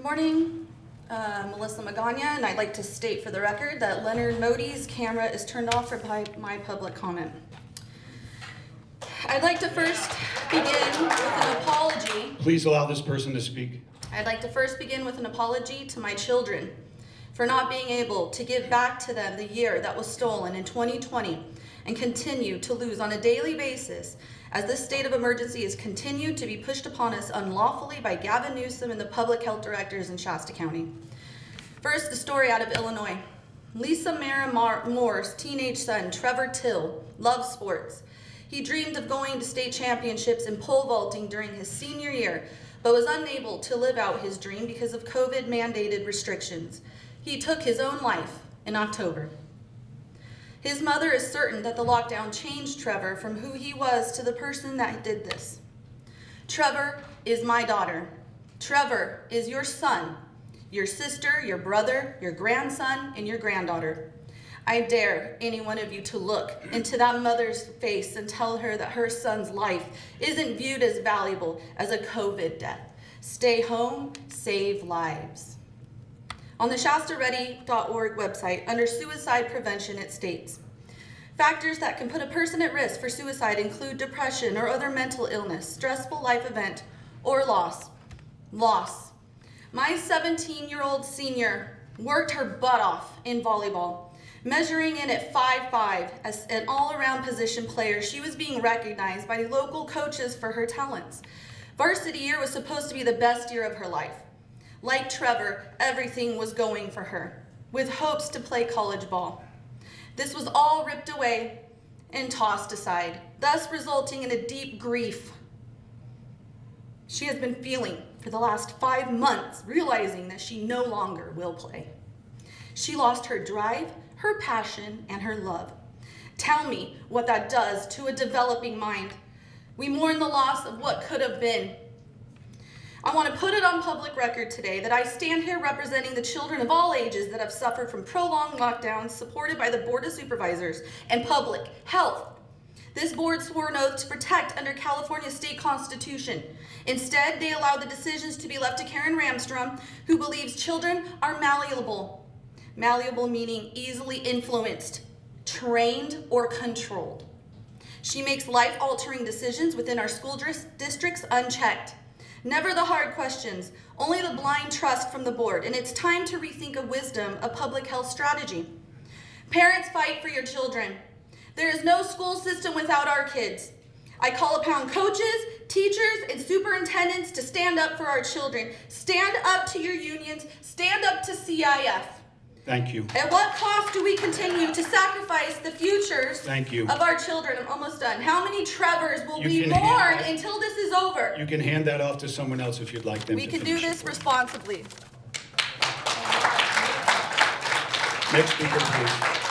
Good morning, Melissa Magana, and I'd like to state for the record that Leonard Modi's camera is turned off for my public comment. I'd like to first begin with an apology. Please allow this person to speak. I'd like to first begin with an apology to my children for not being able to give back to them the year that was stolen in 2020 and continue to lose on a daily basis as this state of emergency is continued to be pushed upon us unlawfully by Gavin Newsom and the public health directors in Shasta County. First, a story out of Illinois. Lisa Mara Moore's teenage son, Trevor Till, loves sports. He dreamed of going to state championships in pole vaulting during his senior year, but was unable to live out his dream because of COVID-mandated restrictions. He took his own life in October. His mother is certain that the lockdown changed Trevor from who he was to the person that did this. Trevor is my daughter. Trevor is your son, your sister, your brother, your grandson, and your granddaughter. I dare any one of you to look into that mother's face and tell her that her son's life isn't viewed as valuable as a COVID death. Stay home, save lives. On the ShastaReady.org website, under suicide prevention, it states, factors that can put a person at risk for suicide include depression or other mental illness, stressful life event, or loss. Loss. My 17-year-old senior worked her butt off in volleyball. Measuring in at 5'5", as an all-around position player, she was being recognized by local coaches for her talents. Varsity year was supposed to be the best year of her life. Like Trevor, everything was going for her, with hopes to play college ball. This was all ripped away and tossed aside, thus resulting in a deep grief she has been feeling for the last 5 months, realizing that she no longer will play. She lost her drive, her passion, and her love. Tell me what that does to a developing mind. We mourn the loss of what could have been. I want to put it on public record today that I stand here representing the children of all ages that have suffered from prolonged lockdowns supported by the Board of Supervisors and Public Health. This board swore an oath to protect under California state constitution. Instead, they allow the decisions to be left to Karen Ramstrom, who believes children are malleable. Malleable meaning easily influenced, trained, or controlled. She makes life-altering decisions within our school districts unchecked. Never the hard questions, only the blind trust from the board, and it's time to rethink a wisdom of public health strategy. Parents, fight for your children. There is no school system without our kids. I call upon coaches, teachers, and superintendents to stand up for our children. Stand up to your unions, stand up to CIF. Thank you. At what cost do we continue to sacrifice the futures Thank you. of our children? I'm almost done. How many Trevors will You we can mourn hand that- until this is over? You can hand that off to someone else if you'd like them We to can do finish this it. responsibly. Next speaker, please.